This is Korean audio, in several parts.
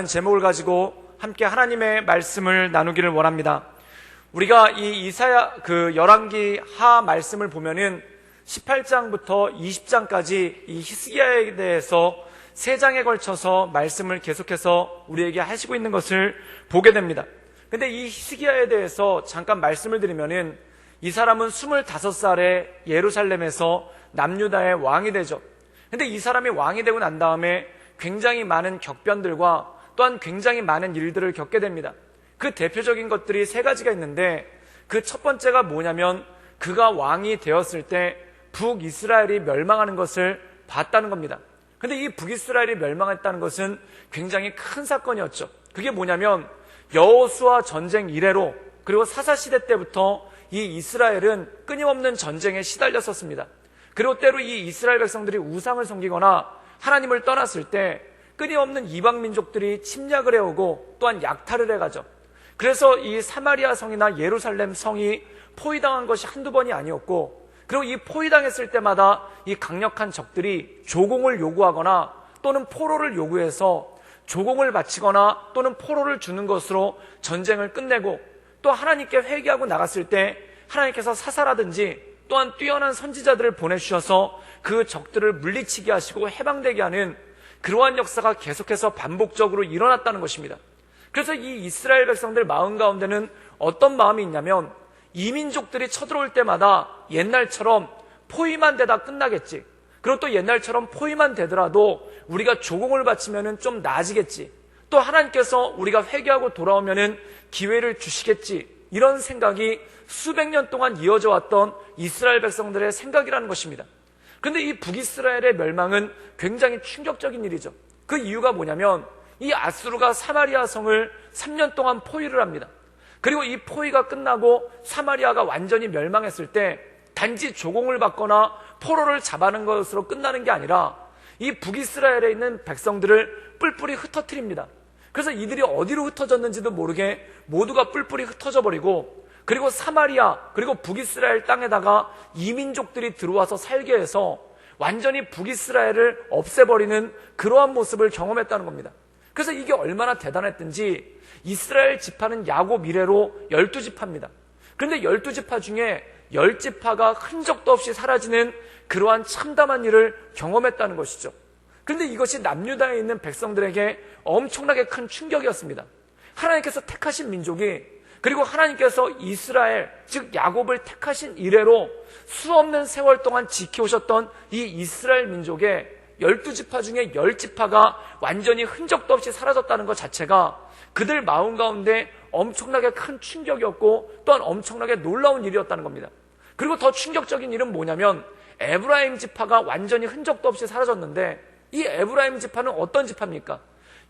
제목을 가지고 함께 하나님의 말씀을 나누기를 원합니다. 우리가 이 이사야 열왕기 하 말씀을 보면은 18장부터 20장까지 이 히스기야에 대해서 3장에 걸쳐서 말씀을 계속해서 우리에게 하시고 있는 것을 보게 됩니다. 근데 이 히스기야에 대해서 잠깐 말씀을 드리면은 이 사람은 25살에 예루살렘에서 남유다의 왕이 되죠. 근데 이 사람이 왕이 되고 난 다음에 굉장히 많은 격변들과 또한 굉장히 많은 일들을 겪게 됩니다. 그 대표적인 것들이 3가지가 있는데, 그 첫 번째가 뭐냐면 그가 왕이 되었을 때 북이스라엘이 멸망하는 것을 봤다는 겁니다. 근데 이 북이스라엘이 멸망했다는 것은 굉장히 큰 사건이었죠. 그게 뭐냐면 여호수아 전쟁 이래로, 그리고 사사시대 때부터 이 이스라엘은 끊임없는 전쟁에 시달렸었습니다. 그리고 때로 이 이스라엘 백성들이 우상을 섬기거나 하나님을 떠났을 때 끊임없는 이방 민족들이 침략을 해오고 또한 약탈을 해가죠. 그래서 이 사마리아 성이나 예루살렘 성이 포위당한 것이 한두 번이 아니었고, 그리고 이 포위당했을 때마다 이 강력한 적들이 조공을 요구하거나 또는 포로를 요구해서 조공을 바치거나 또는 포로를 주는 것으로 전쟁을 끝내고, 또 하나님께 회개하고 나갔을 때 하나님께서 사사라든지 또한 뛰어난 선지자들을 보내주셔서 그 적들을 물리치게 하시고 해방되게 하는 그러한 역사가 계속해서 반복적으로 일어났다는 것입니다. 그래서 이 이스라엘 백성들 마음 가운데는 어떤 마음이 있냐면, 이민족들이 쳐들어올 때마다 옛날처럼 포위만 되다 끝나겠지, 그리고 또 옛날처럼 포위만 되더라도 우리가 조공을 바치면 좀 나아지겠지, 또 하나님께서 우리가 회개하고 돌아오면 기회를 주시겠지, 이런 생각이 수백 년 동안 이어져 왔던 이스라엘 백성들의 생각이라는 것입니다. 그런데 이 북이스라엘의 멸망은 굉장히 충격적인 일이죠. 그 이유가 뭐냐면 이 아수르가 사마리아 성을 3년 동안 포위를 합니다. 그리고 이 포위가 끝나고 사마리아가 완전히 멸망했을 때 단지 조공을 받거나 포로를 잡아는 것으로 끝나는 게 아니라 이 북이스라엘에 있는 백성들을 뿔뿔이 흩어뜨립니다. 그래서 이들이 어디로 흩어졌는지도 모르게 모두가 뿔뿔이 흩어져 버리고, 그리고 사마리아 그리고 북이스라엘 땅에다가 이민족들이 들어와서 살게 해서 완전히 북이스라엘을 없애버리는 그러한 모습을 경험했다는 겁니다. 그래서 이게 얼마나 대단했든지 이스라엘 지파는 야곱 이래로 12지파입니다. 그런데 12지파 중에 10지파가 흔적도 없이 사라지는 그러한 참담한 일을 경험했다는 것이죠. 그런데 이것이 남유다에 있는 백성들에게 엄청나게 큰 충격이었습니다. 하나님께서 택하신 민족이, 그리고 하나님께서 이스라엘, 즉 야곱을 택하신 이래로 수없는 세월 동안 지켜오셨던 이 이스라엘 민족의 12지파 중에 10지파가 완전히 흔적도 없이 사라졌다는 것 자체가 그들 마음 가운데 엄청나게 큰 충격이었고 또한 엄청나게 놀라운 일이었다는 겁니다. 그리고 더 충격적인 일은 뭐냐면 에브라임 지파가 완전히 흔적도 없이 사라졌는데, 이 에브라임 지파는 어떤 지파입니까?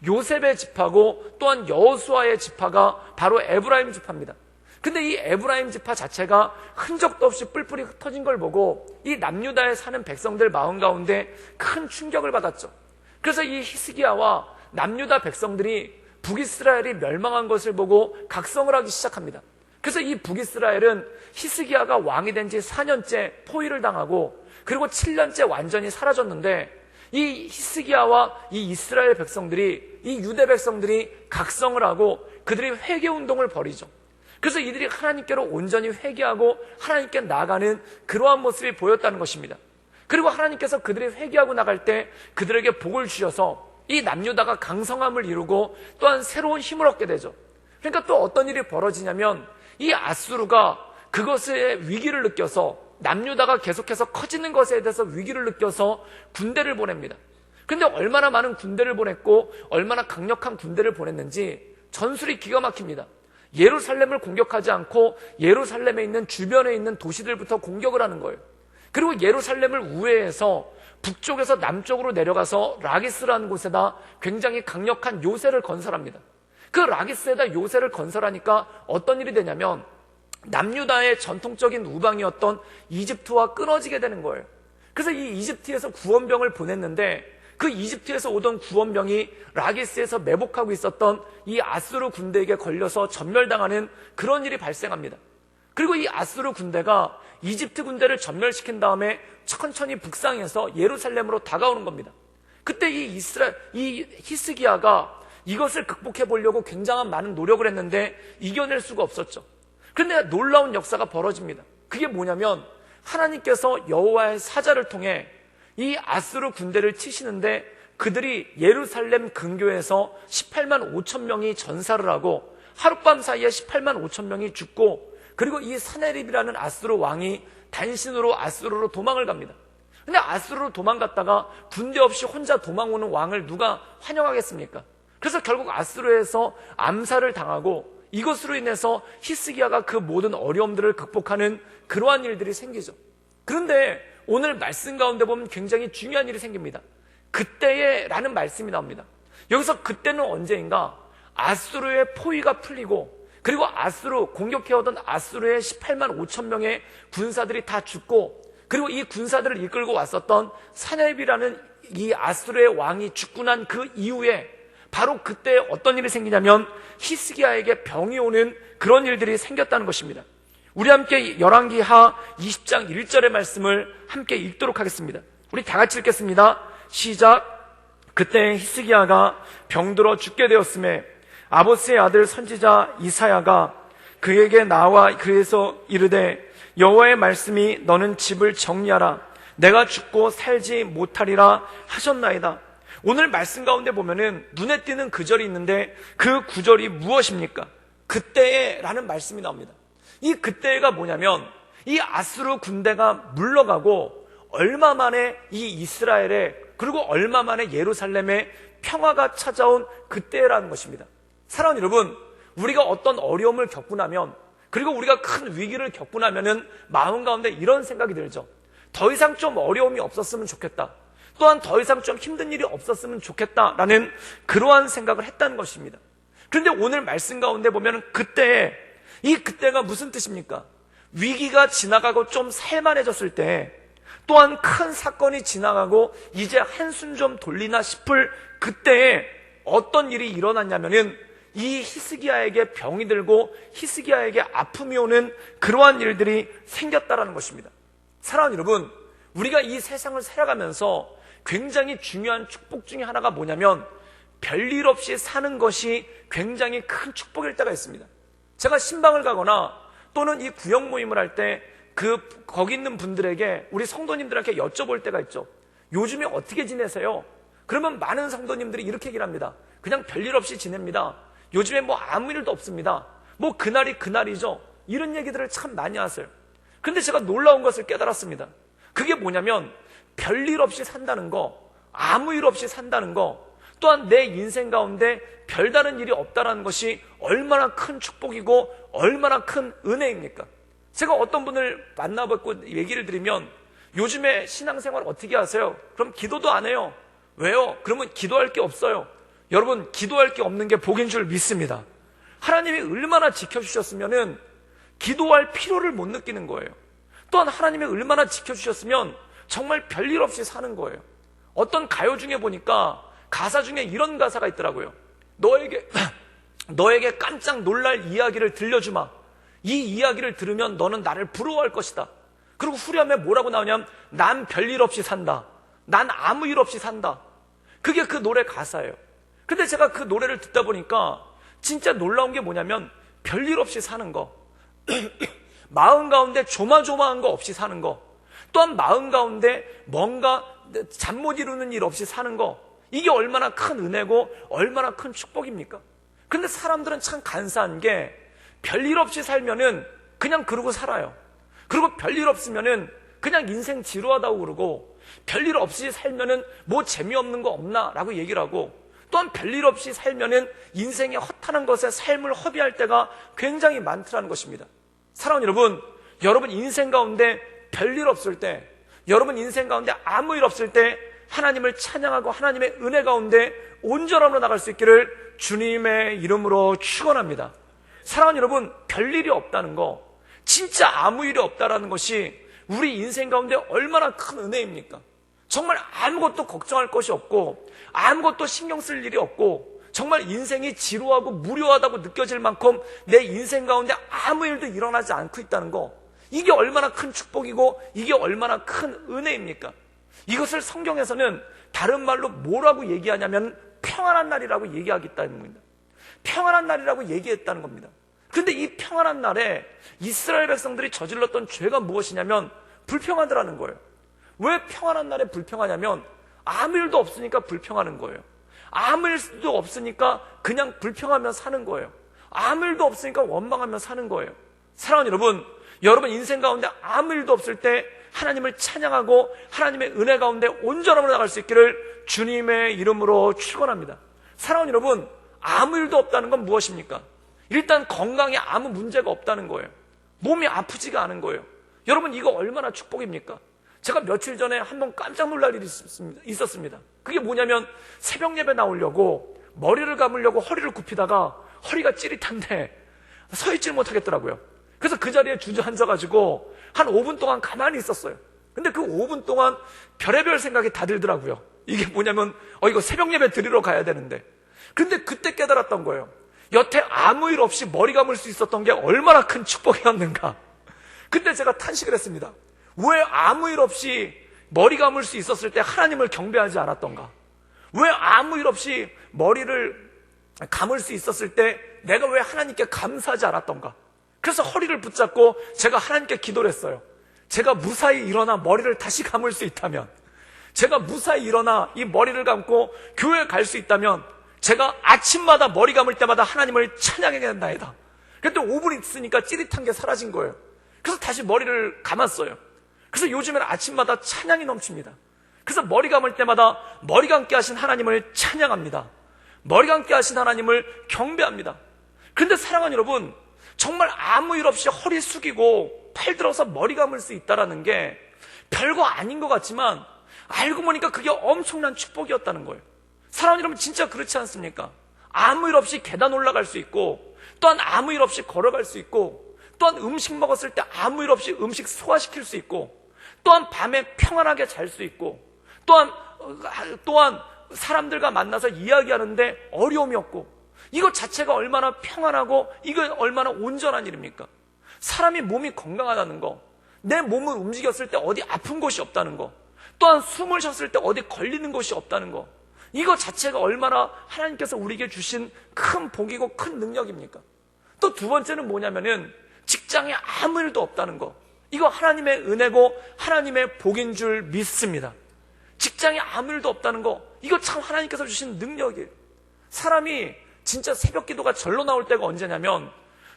요셉의 지파고 또한 여호수아의 지파가 바로 에브라임 지파입니다. 근데 이 에브라임 지파 자체가 흔적도 없이 뿔뿔이 흩어진 걸 보고 이 남유다에 사는 백성들 마음 가운데 큰 충격을 받았죠. 그래서 이 히스기야와 남유다 백성들이 북이스라엘이 멸망한 것을 보고 각성을 하기 시작합니다. 그래서 이 북이스라엘은 히스기야가 왕이 된 지 4년째 포위를 당하고, 그리고 7년째 완전히 사라졌는데, 이 히스기야와 이 이스라엘 백성들이, 이 유대 백성들이 각성을 하고 그들이 회개 운동을 벌이죠. 그래서 이들이 하나님께로 온전히 회개하고 하나님께 나아가는 그러한 모습이 보였다는 것입니다. 그리고 하나님께서 그들이 회개하고 나갈 때 그들에게 복을 주셔서 이 남유다가 강성함을 이루고 또한 새로운 힘을 얻게 되죠. 그러니까 또 어떤 일이 벌어지냐면 이 아수르가 그것의 위기를 느껴서, 남유다가 계속해서 커지는 것에 대해서 위기를 느껴서 군대를 보냅니다. 그런데 얼마나 많은 군대를 보냈고 얼마나 강력한 군대를 보냈는지 전술이 기가 막힙니다. 예루살렘을 공격하지 않고 예루살렘에 있는 주변에 있는 도시들부터 공격을 하는 거예요. 그리고 예루살렘을 우회해서 북쪽에서 남쪽으로 내려가서 라기스라는 곳에다 굉장히 강력한 요새를 건설합니다. 그 라기스에다 요새를 건설하니까 어떤 일이 되냐면 남유다의 전통적인 우방이었던 이집트와 끊어지게 되는 거예요. 그래서 이 이집트에서 구원병을 보냈는데 그 이집트에서 오던 구원병이 라기스에서 매복하고 있었던 이 아수르 군대에게 걸려서 전멸당하는 그런 일이 발생합니다. 그리고 이 아수르 군대가 이집트 군대를 전멸시킨 다음에 천천히 북상해서 예루살렘으로 다가오는 겁니다. 그때 이 히스기야가 이것을 극복해 보려고 굉장한 많은 노력을 했는데 이겨낼 수가 없었죠. 그런데 놀라운 역사가 벌어집니다. 그게 뭐냐면 하나님께서 여호와의 사자를 통해 이 아수르 군대를 치시는데 그들이 예루살렘 근교에서 18만 5천 명이 전사를 하고 하룻밤 사이에 18만 5천 명이 죽고, 그리고 이 사네립이라는 아수르 왕이 단신으로 아수르로 도망을 갑니다. 근데 아수르로 도망갔다가 군대 없이 혼자 도망오는 왕을 누가 환영하겠습니까? 그래서 결국 아수르에서 암살을 당하고, 이것으로 인해서 히스기야가 그 모든 어려움들을 극복하는 그러한 일들이 생기죠. 그런데 오늘 말씀 가운데 보면 굉장히 중요한 일이 생깁니다. 그때에 라는 말씀이 나옵니다. 여기서 그때는 언제인가? 아수르의 포위가 풀리고, 그리고 아수르, 공격해오던 아수르의 18만 5천 명의 군사들이 다 죽고, 그리고 이 군사들을 이끌고 왔었던 사네립이라는 이 아수르의 왕이 죽고 난 그 이후에 바로 그때 어떤 일이 생기냐면 히스기야에게 병이 오는 그런 일들이 생겼다는 것입니다. 우리 함께 열왕기하 20장 1절의 말씀을 함께 읽도록 하겠습니다. 우리 다 같이 읽겠습니다. 시작. 그때 히스기야가 병들어 죽게 되었음에 아모스의 아들 선지자 이사야가 그에게 나와 그에서 이르되 여호와의 말씀이 너는 집을 정리하라. 내가 죽고 살지 못하리라 하셨나이다. 오늘 말씀 가운데 보면은 눈에 띄는 구절이 있는데 그 구절이 무엇입니까? 그때에 라는 말씀이 나옵니다. 이 그때가 뭐냐면 이 아수르 군대가 물러가고 얼마 만에 이 이스라엘에, 그리고 얼마 만에 예루살렘에 평화가 찾아온 그때라는 것입니다. 사랑하는 여러분, 우리가 어떤 어려움을 겪고 나면, 그리고 우리가 큰 위기를 겪고 나면은 마음 가운데 이런 생각이 들죠. 더 이상 좀 어려움이 없었으면 좋겠다. 또한 더 이상 좀 힘든 일이 없었으면 좋겠다라는 그러한 생각을 했다는 것입니다. 그런데 오늘 말씀 가운데 보면 그때에, 이 그때가 무슨 뜻입니까? 위기가 지나가고 좀 살만해졌을 때, 또한 큰 사건이 지나가고 이제 한숨 좀 돌리나 싶을 그때에 어떤 일이 일어났냐면은 이 히스기야에게 병이 들고 히스기야에게 아픔이 오는 그러한 일들이 생겼다라는 것입니다. 사랑하는 여러분, 우리가 이 세상을 살아가면서 굉장히 중요한 축복 중에 하나가 뭐냐면 별일 없이 사는 것이 굉장히 큰 축복일 때가 있습니다. 제가 신방을 가거나 또는 이 구역 모임을 할 때 거기 있는 분들에게, 우리 성도님들한테 여쭤볼 때가 있죠. 요즘에 어떻게 지내세요? 그러면 많은 성도님들이 이렇게 얘기를 합니다. 그냥 별일 없이 지냅니다. 요즘에 뭐 아무 일도 없습니다. 뭐 그날이 그날이죠. 이런 얘기들을 참 많이 하세요. 그런데 제가 놀라운 것을 깨달았습니다. 그게 뭐냐면 별일 없이 산다는 거, 아무 일 없이 산다는 거, 또한 내 인생 가운데 별다른 일이 없다는 것이 얼마나 큰 축복이고 얼마나 큰 은혜입니까? 제가 어떤 분을 만나뵙고 얘기를 드리면 요즘에 신앙생활 어떻게 하세요? 그럼 기도도 안 해요. 왜요? 그러면 기도할 게 없어요. 여러분, 기도할 게 없는 게 복인 줄 믿습니다. 하나님이 얼마나 지켜주셨으면은 기도할 필요를 못 느끼는 거예요. 또한 하나님이 얼마나 지켜주셨으면 정말 별일 없이 사는 거예요. 어떤 가요 중에 보니까 가사 중에 이런 가사가 있더라고요. 너에게 깜짝 놀랄 이야기를 들려주마. 이 이야기를 들으면 너는 나를 부러워할 것이다. 그리고 후렴에 뭐라고 나오냐면 난 별일 없이 산다. 난 아무 일 없이 산다. 그게 그 노래 가사예요. 근데 제가 그 노래를 듣다 보니까 진짜 놀라운 게 뭐냐면 별일 없이 사는 거, 마음 가운데 조마조마한 거 없이 사는 거, 또한 마음 가운데 뭔가 잠 못 이루는 일 없이 사는 거, 이게 얼마나 큰 은혜고 얼마나 큰 축복입니까? 근데 사람들은 참 간사한 게 별일 없이 살면은 그냥 그러고 살아요. 그리고 별일 없으면은 그냥 인생 지루하다고 그러고, 별일 없이 살면은 뭐 재미없는 거 없나 라고 얘기를 하고, 또한 별일 없이 살면은 인생의 허탄한 것에 삶을 허비할 때가 굉장히 많더라는 것입니다. 사랑하는 여러분, 여러분 인생 가운데 별일 없을 때, 여러분 인생 가운데 아무 일 없을 때 하나님을 찬양하고 하나님의 은혜 가운데 온전함으로 나갈 수 있기를 주님의 이름으로 축원합니다. 사랑하는 여러분, 별일이 없다는 거, 진짜 아무 일이 없다라는 것이 우리 인생 가운데 얼마나 큰 은혜입니까? 정말 아무것도 걱정할 것이 없고 아무것도 신경 쓸 일이 없고 정말 인생이 지루하고 무료하다고 느껴질 만큼 내 인생 가운데 아무 일도 일어나지 않고 있다는 거, 이게 얼마나 큰 축복이고 이게 얼마나 큰 은혜입니까? 이것을 성경에서는 다른 말로 뭐라고 얘기하냐면 평안한 날이라고 얘기하겠다는 겁니다. 평안한 날이라고 얘기했다는 겁니다. 근데 이 평안한 날에 이스라엘 백성들이 저질렀던 죄가 무엇이냐면 불평하더라는 거예요. 왜 평안한 날에 불평하냐면 아무 일도 없으니까 불평하는 거예요. 아무 일도 없으니까 그냥 불평하며 사는 거예요. 아무 일도 없으니까 원망하며 사는 거예요. 사랑하는 여러분, 여러분 인생 가운데 아무 일도 없을 때 하나님을 찬양하고 하나님의 은혜 가운데 온전함으로 나갈 수 있기를 주님의 이름으로 축원합니다. 사랑하는 여러분, 아무 일도 없다는 건 무엇입니까? 일단 건강에 아무 문제가 없다는 거예요. 몸이 아프지가 않은 거예요. 여러분, 이거 얼마나 축복입니까? 제가 며칠 전에 한번 깜짝 놀랄 일이 있었습니다. 그게 뭐냐면 새벽 예배 나오려고 머리를 감으려고 허리를 굽히다가 허리가 찌릿한데 서 있질 못하겠더라고요. 그래서 그 자리에 주저앉아가지고 한 5분 동안 가만히 있었어요. 근데 그 5분 동안 별의별 생각이 다 들더라고요. 이게 뭐냐면 이거 새벽 예배 드리러 가야 되는데. 근데 그때 깨달았던 거예요. 여태 아무 일 없이 머리 감을 수 있었던 게 얼마나 큰 축복이었는가. 그때 제가 탄식을 했습니다. 왜 아무 일 없이 머리 감을 수 있었을 때 하나님을 경배하지 않았던가? 왜 아무 일 없이 머리를 감을 수 있었을 때 내가 왜 하나님께 감사하지 않았던가? 그래서 허리를 붙잡고 제가 하나님께 기도를 했어요. 제가 무사히 일어나 머리를 다시 감을 수 있다면, 제가 무사히 일어나 이 머리를 감고 교회에 갈 수 있다면 제가 아침마다 머리 감을 때마다 하나님을 찬양해야 된다이다. 그때 5분 있으니까 찌릿한 게 사라진 거예요. 그래서 다시 머리를 감았어요. 그래서 요즘에는 아침마다 찬양이 넘칩니다. 그래서 머리 감을 때마다 머리 감게 하신 하나님을 찬양합니다. 머리 감게 하신 하나님을 경배합니다. 그런데 사랑하는 여러분, 정말 아무 일 없이 허리 숙이고 팔 들어서 머리 감을 수 있다는 게 별거 아닌 것 같지만 알고 보니까 그게 엄청난 축복이었다는 거예요. 사랑하는 여러분, 진짜 그렇지 않습니까? 아무 일 없이 계단 올라갈 수 있고, 또한 아무 일 없이 걸어갈 수 있고, 또한 음식 먹었을 때 아무 일 없이 음식 소화시킬 수 있고, 또한 밤에 평안하게 잘 수 있고, 또한 사람들과 만나서 이야기하는데 어려움이 없고, 이것 자체가 얼마나 평안하고 이거 얼마나 온전한 일입니까? 사람이 몸이 건강하다는 거, 내 몸을 움직였을 때 어디 아픈 곳이 없다는 거, 또한 숨을 쉬었을 때 어디 걸리는 곳이 없다는 거, 이거 자체가 얼마나 하나님께서 우리에게 주신 큰 복이고 큰 능력입니까? 또 두 번째는 뭐냐면은 직장에 아무 일도 없다는 거, 이거 하나님의 은혜고 하나님의 복인 줄 믿습니다. 직장에 아무 일도 없다는 거, 이거 참 하나님께서 주신 능력이에요. 사람이 진짜 새벽 기도가 절로 나올 때가 언제냐면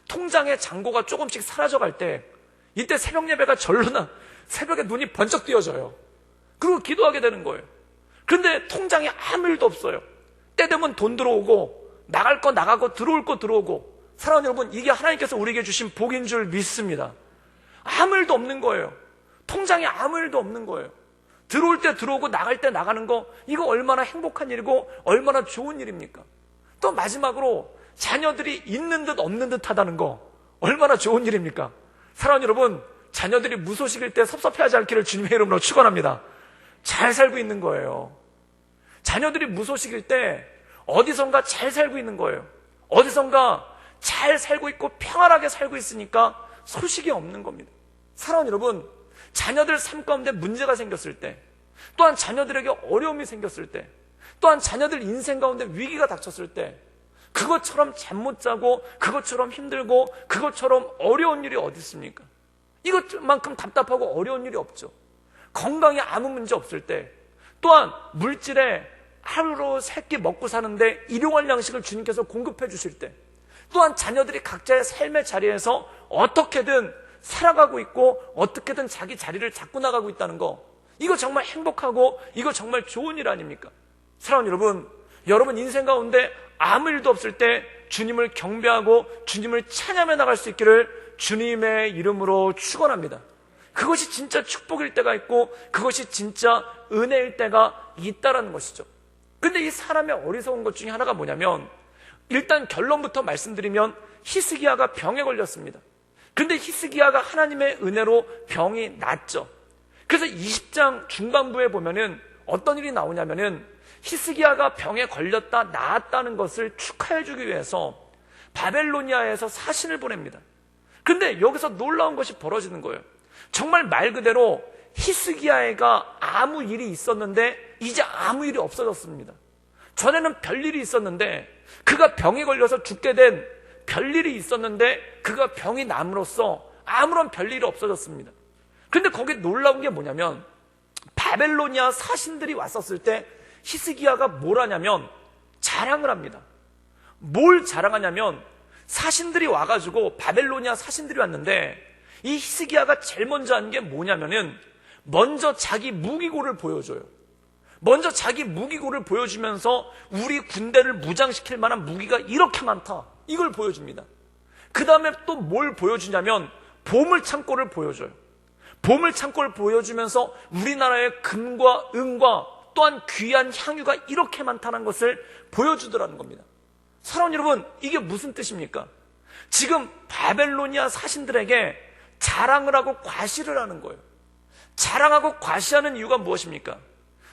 통장에 잔고가 조금씩 사라져갈 때, 이때 새벽 예배가 새벽에 눈이 번쩍 띄어져요. 그리고 기도하게 되는 거예요. 그런데 통장에 아무 일도 없어요. 때 되면 돈 들어오고 나갈 거 나가고 들어올 거 들어오고. 사랑하는 여러분, 이게 하나님께서 우리에게 주신 복인 줄 믿습니다. 아무 일도 없는 거예요. 통장에 아무 일도 없는 거예요. 들어올 때 들어오고 나갈 때 나가는 거, 이거 얼마나 행복한 일이고 얼마나 좋은 일입니까? 또 마지막으로 자녀들이 있는 듯 없는 듯 하다는 거, 얼마나 좋은 일입니까? 사랑하는 여러분, 자녀들이 무소식일 때 섭섭해하지 않기를 주님의 이름으로 축원합니다. 잘 살고 있는 거예요. 자녀들이 무소식일 때 어디선가 잘 살고 있는 거예요. 어디선가 잘 살고 있고 평안하게 살고 있으니까 소식이 없는 겁니다. 사랑하는 여러분, 자녀들 삶 가운데 문제가 생겼을 때, 또한 자녀들에게 어려움이 생겼을 때, 또한 자녀들 인생 가운데 위기가 닥쳤을 때, 그것처럼 잠 못 자고 그것처럼 힘들고 그것처럼 어려운 일이 어디 있습니까? 이것만큼 답답하고 어려운 일이 없죠. 건강에 아무 문제 없을 때, 또한 물질에 하루로 3끼 먹고 사는데 일용할 양식을 주님께서 공급해 주실 때, 또한 자녀들이 각자의 삶의 자리에서 어떻게든 살아가고 있고 어떻게든 자기 자리를 잡고 나가고 있다는 거, 이거 정말 행복하고 이거 정말 좋은 일 아닙니까? 사랑하는 여러분, 여러분 인생 가운데 아무 일도 없을 때 주님을 경배하고 주님을 찬양해 나갈 수 있기를 주님의 이름으로 축원합니다. 그것이 진짜 축복일 때가 있고 그것이 진짜 은혜일 때가 있다라는 것이죠. 근데 이 사람의 어리석은 것 중에 하나가 뭐냐면, 일단 결론부터 말씀드리면 히스기야가 병에 걸렸습니다. 근데 히스기야가 하나님의 은혜로 병이 낫죠. 그래서 20장 중반부에 보면은 어떤 일이 나오냐면은 히스기야가 병에 걸렸다 나았다는 것을 축하해 주기 위해서 바벨로니아에서 사신을 보냅니다. 근데 여기서 놀라운 것이 벌어지는 거예요. 정말 말 그대로 히스기야가 아무 일이 있었는데 이제 아무 일이 없어졌습니다. 전에는 별일이 있었는데 그가 병에 걸려서 죽게 된 별일이 있었는데 그가 병이 남으로써 아무런 별일이 없어졌습니다. 그런데 거기에 놀라운 게 뭐냐면 바벨로니아 사신들이 왔었을 때 히스기야가 뭘 하냐면 자랑을 합니다. 뭘 자랑하냐면 사신들이 와가지고 바벨로니아 사신들이 왔는데 이 히스기야가 제일 먼저 한 게 뭐냐면은 먼저 자기 무기고를 보여줘요. 먼저 자기 무기고를 보여주면서 우리 군대를 무장시킬 만한 무기가 이렇게 많다, 이걸 보여줍니다. 그 다음에 또 뭘 보여주냐면 보물창고를 보여줘요. 보물창고를 보여주면서 우리나라의 금과 은과 또한 귀한 향유가 이렇게 많다는 것을 보여주더라는 겁니다. 사랑하는 여러분, 이게 무슨 뜻입니까? 지금 바벨로니아 사신들에게 자랑을 하고 과시를 하는 거예요. 자랑하고 과시하는 이유가 무엇입니까?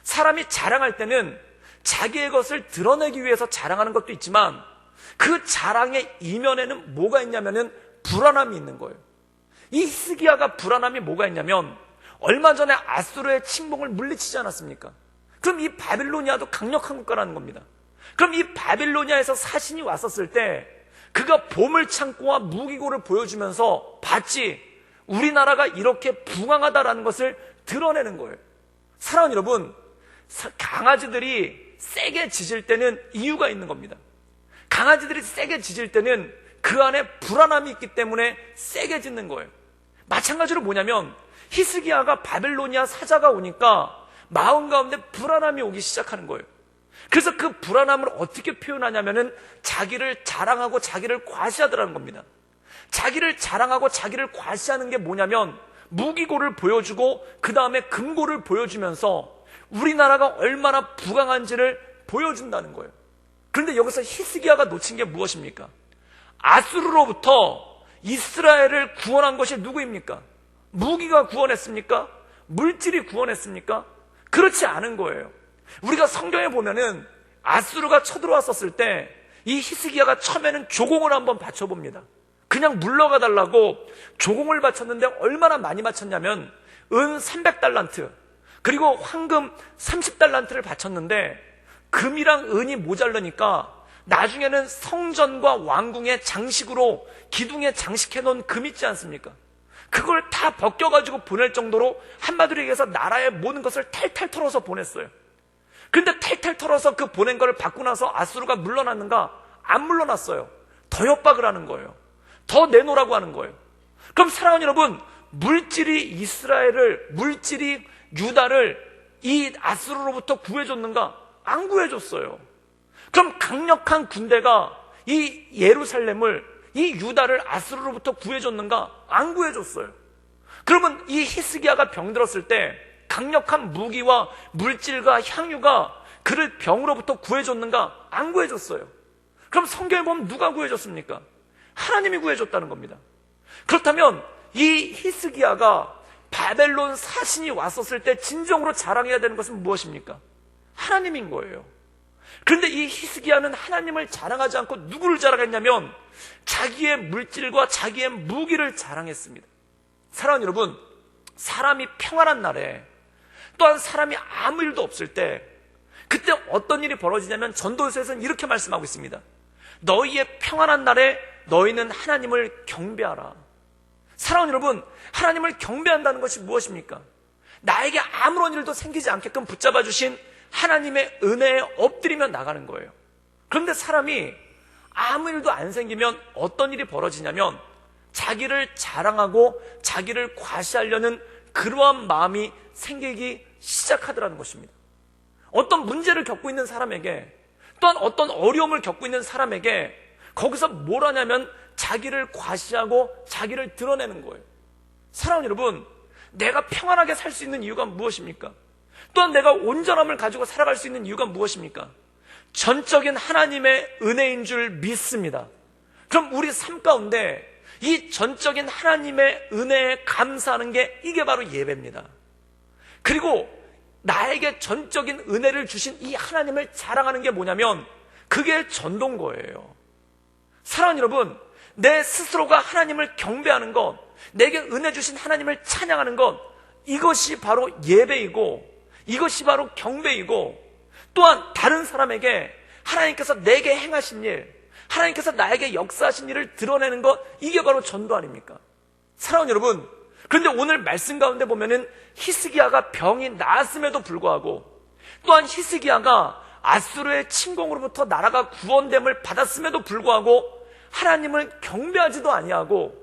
사람이 자랑할 때는 자기의 것을 드러내기 위해서 자랑하는 것도 있지만 그 자랑의 이면에는 뭐가 있냐면은 불안함이 있는 거예요. 이 히스기야가 불안함이 뭐가 있냐면 얼마 전에 아수르의 침공을 물리치지 않았습니까? 그럼 이 바빌로니아도 강력한 국가라는 겁니다. 그럼 이 바빌로니아에서 사신이 왔었을 때 그가 보물창고와 무기고를 보여주면서 봤지, 우리나라가 이렇게 붕황하다라는 것을 드러내는 거예요. 사랑하는 여러분, 강아지들이 세게 짖을 때는 이유가 있는 겁니다. 강아지들이 세게 짖을 때는 그 안에 불안함이 있기 때문에 세게 짖는 거예요. 마찬가지로 뭐냐면 히스기야가 바벨로니아 사자가 오니까 마음 가운데 불안함이 오기 시작하는 거예요. 그래서 그 불안함을 어떻게 표현하냐면은 자기를 자랑하고 자기를 과시하더라는 겁니다. 자기를 자랑하고 자기를 과시하는 게 뭐냐면 무기고를 보여주고 그 다음에 금고를 보여주면서 우리나라가 얼마나 부강한지를 보여준다는 거예요. 그런데 여기서 히스기야가 놓친 게 무엇입니까? 아수르로부터 이스라엘을 구원한 것이 누구입니까? 무기가 구원했습니까? 물질이 구원했습니까? 그렇지 않은 거예요. 우리가 성경에 보면은 아수르가 쳐들어왔었을 때 이 히스기야가 처음에는 조공을 한번 바쳐봅니다. 그냥 물러가 달라고 조공을 바쳤는데 얼마나 많이 바쳤냐면 은 300달란트 그리고 황금 30달란트를 바쳤는데 금이랑 은이 모자르니까 나중에는 성전과 왕궁의 장식으로 기둥에 장식해 놓은 금 있지 않습니까? 그걸 다 벗겨가지고 보낼 정도로 한마디로 얘기해서 나라의 모든 것을 탈탈 털어서 보냈어요. 근데 탈탈 털어서 그 보낸 걸 받고 나서 아수르가 물러났는가? 안 물러났어요. 더 협박을 하는 거예요. 더 내놓으라고 하는 거예요. 그럼 사랑하는 여러분, 물질이 유다를 이 아수르로부터 구해줬는가? 안 구해줬어요. 그럼 강력한 군대가 이 예루살렘을, 이 유다를 아수르로부터 구해줬는가? 안 구해줬어요. 그러면 이 히스기야가 병들었을 때 강력한 무기와 물질과 향유가 그를 병으로부터 구해줬는가? 안 구해줬어요. 그럼 성경에 보면 누가 구해줬습니까? 하나님이 구해줬다는 겁니다. 그렇다면 이 히스기야가 바벨론 사신이 왔었을 때 진정으로 자랑해야 되는 것은 무엇입니까? 하나님인 거예요. 그런데 이 히스기야는 하나님을 자랑하지 않고 누구를 자랑했냐면 자기의 물질과 자기의 무기를 자랑했습니다. 사랑하는 여러분, 사람이 평안한 날에 또한 사람이 아무 일도 없을 때 그때 어떤 일이 벌어지냐면 전도서에서는 이렇게 말씀하고 있습니다. 너희의 평안한 날에 너희는 하나님을 경배하라. 사랑하는 여러분, 하나님을 경배한다는 것이 무엇입니까? 나에게 아무런 일도 생기지 않게끔 붙잡아 주신 하나님의 은혜에 엎드리며 나가는 거예요. 그런데 사람이 아무 일도 안 생기면 어떤 일이 벌어지냐면 자기를 자랑하고 자기를 과시하려는 그러한 마음이 생기기 시작하더라는 것입니다. 어떤 문제를 겪고 있는 사람에게 또한 어떤 어려움을 겪고 있는 사람에게 거기서 뭘 하냐면 자기를 과시하고 자기를 드러내는 거예요. 사랑하는 여러분, 내가 평안하게 살 수 있는 이유가 무엇입니까? 또한 내가 온전함을 가지고 살아갈 수 있는 이유가 무엇입니까? 전적인 하나님의 은혜인 줄 믿습니다. 그럼 우리 삶 가운데 이 전적인 하나님의 은혜에 감사하는 게 이게 바로 예배입니다. 그리고 나에게 전적인 은혜를 주신 이 하나님을 자랑하는 게 뭐냐면 그게 전도인 거예요. 사랑하는 여러분, 내 스스로가 하나님을 경배하는 것, 내게 은혜 주신 하나님을 찬양하는 것, 이것이 바로 예배이고 이것이 바로 경배이고 또한 다른 사람에게 하나님께서 내게 행하신 일, 하나님께서 나에게 역사하신 일을 드러내는 것, 이게 바로 전도 아닙니까? 사랑하는 여러분, 그런데 오늘 말씀 가운데 보면은 히스기야가 병이 나았음에도 불구하고, 또한 히스기야가 아수르의 침공으로부터 나라가 구원됨을 받았음에도 불구하고 하나님을 경배하지도 아니하고,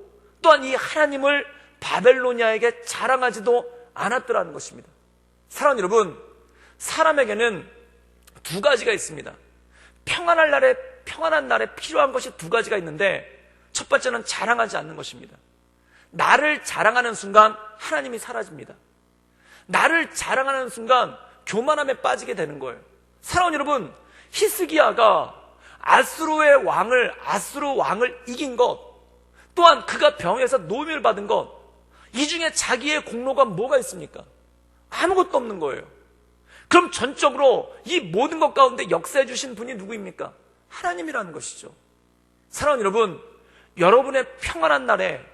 또한 이 하나님을 바벨로니아에게 자랑하지도 않았더라는 것입니다. 사랑하는 여러분, 사람에게는 두 가지가 있습니다. 평안한 날에 필요한 것이 두 가지가 있는데, 첫 번째는 자랑하지 않는 것입니다. 나를 자랑하는 순간 하나님이 사라집니다. 나를 자랑하는 순간 교만함에 빠지게 되는 거예요. 사랑하는 여러분, 히스기야가 아수르 왕을 이긴 것, 또한 그가 병에서 노임을 받은 것, 이 중에 자기의 공로가 뭐가 있습니까? 아무것도 없는 거예요. 그럼 전적으로 이 모든 것 가운데 역사해 주신 분이 누구입니까? 하나님이라는 것이죠. 사랑하는 여러분, 여러분의 평안한 날에,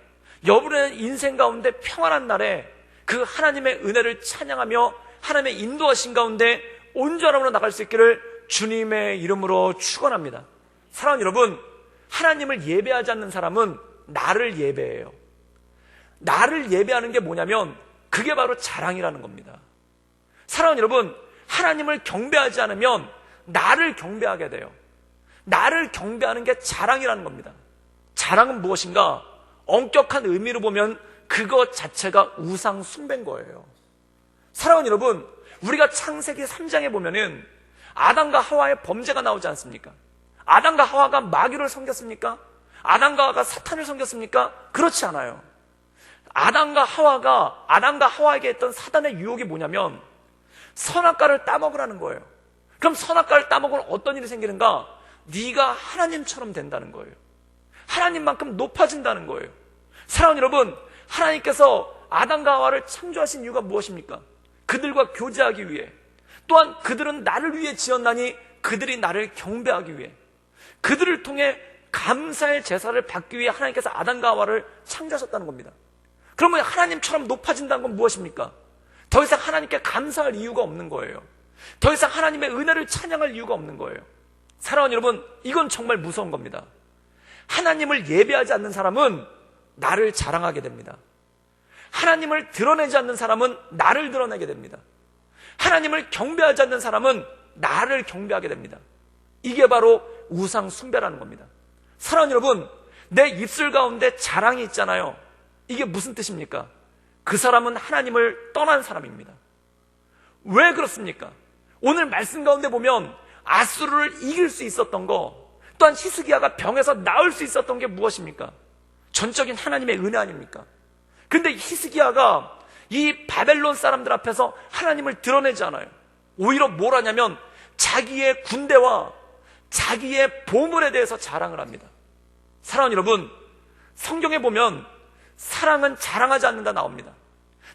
여러분의 인생 가운데 평안한 날에 그 하나님의 은혜를 찬양하며 하나님의 인도하신 가운데 온전함으로 나갈 수 있기를 주님의 이름으로 축원합니다. 사랑하는 여러분, 하나님을 예배하지 않는 사람은 나를 예배해요. 나를 예배하는 게 뭐냐면 그게 바로 자랑이라는 겁니다. 사랑하는 여러분, 하나님을 경배하지 않으면 나를 경배하게 돼요. 나를 경배하는 게 자랑이라는 겁니다. 자랑은 무엇인가? 엄격한 의미로 보면 그것 자체가 우상 숭배인 거예요. 사랑하는 여러분, 우리가 창세기 3장에 보면은 아담과 하와의 범죄가 나오지 않습니까? 아담과 하와가 마귀를 섬겼습니까? 아담과 하와가 사탄을 섬겼습니까? 그렇지 않아요. 아담과 하와에게 했던 사단의 유혹이 뭐냐면 선악과를 따먹으라는 거예요. 그럼 선악과를 따먹으면 어떤 일이 생기는가? 네가 하나님처럼 된다는 거예요. 하나님만큼 높아진다는 거예요. 사랑하는 여러분, 하나님께서 아담과 하와를 창조하신 이유가 무엇입니까? 그들과 교제하기 위해, 또한 그들은 나를 위해 지었나니 그들이 나를 경배하기 위해, 그들을 통해 감사의 제사를 받기 위해 하나님께서 아담과 하와를 창조하셨다는 겁니다. 그러면 하나님처럼 높아진다는 건 무엇입니까? 더 이상 하나님께 감사할 이유가 없는 거예요. 더 이상 하나님의 은혜를 찬양할 이유가 없는 거예요. 사랑하는 여러분, 이건 정말 무서운 겁니다. 하나님을 예배하지 않는 사람은 나를 자랑하게 됩니다. 하나님을 드러내지 않는 사람은 나를 드러내게 됩니다. 하나님을 경배하지 않는 사람은 나를 경배하게 됩니다. 이게 바로 우상 숭배라는 겁니다. 사랑하는 여러분, 내 입술 가운데 자랑이 있잖아요. 이게 무슨 뜻입니까? 그 사람은 하나님을 떠난 사람입니다. 왜 그렇습니까? 오늘 말씀 가운데 보면 아수르를 이길 수 있었던 거, 또한 히스기야가 병에서 나을 수 있었던 게 무엇입니까? 전적인 하나님의 은혜 아닙니까? 근데 히스기야가 이 바벨론 사람들 앞에서 하나님을 드러내지 않아요. 오히려 뭘 하냐면 자기의 군대와 자기의 보물에 대해서 자랑을 합니다. 사랑하는 여러분, 성경에 보면 사랑은 자랑하지 않는다 나옵니다.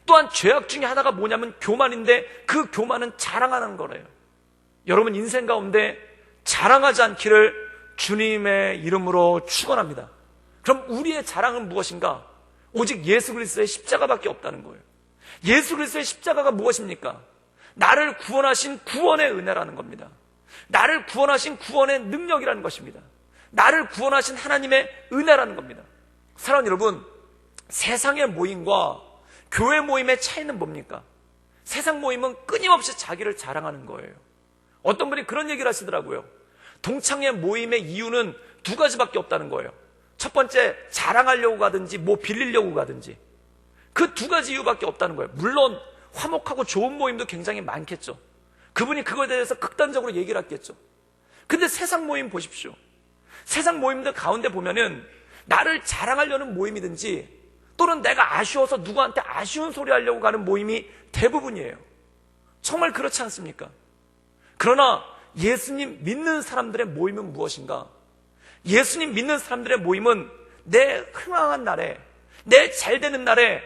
또한 죄악 중에 하나가 뭐냐면 교만인데 그 교만은 자랑하는 거래요. 여러분 인생 가운데 자랑하지 않기를 주님의 이름으로 축원합니다. 그럼 우리의 자랑은 무엇인가? 오직 예수 그리스도의 십자가밖에 없다는 거예요. 예수 그리스도의 십자가가 무엇입니까? 나를 구원하신 구원의 은혜라는 겁니다. 나를 구원하신 구원의 능력이라는 것입니다. 나를 구원하신 하나님의 은혜라는 겁니다. 사랑하는 여러분, 세상의 모임과 교회 모임의 차이는 뭡니까? 세상 모임은 끊임없이 자기를 자랑하는 거예요. 어떤 분이 그런 얘기를 하시더라고요. 동창회 모임의 이유는 두 가지밖에 없다는 거예요. 첫 번째, 자랑하려고 가든지 뭐 빌리려고 가든지, 그 두 가지 이유밖에 없다는 거예요. 물론 화목하고 좋은 모임도 굉장히 많겠죠. 그분이 그거에 대해서 극단적으로 얘기를 했겠죠. 근데 세상 모임 보십시오. 세상 모임들 가운데 보면은 나를 자랑하려는 모임이든지 또는 내가 아쉬워서 누구한테 아쉬운 소리 하려고 가는 모임이 대부분이에요. 정말 그렇지 않습니까? 그러나 예수님 믿는 사람들의 모임은 무엇인가? 예수님 믿는 사람들의 모임은 내 흥황한 날에, 내 잘되는 날에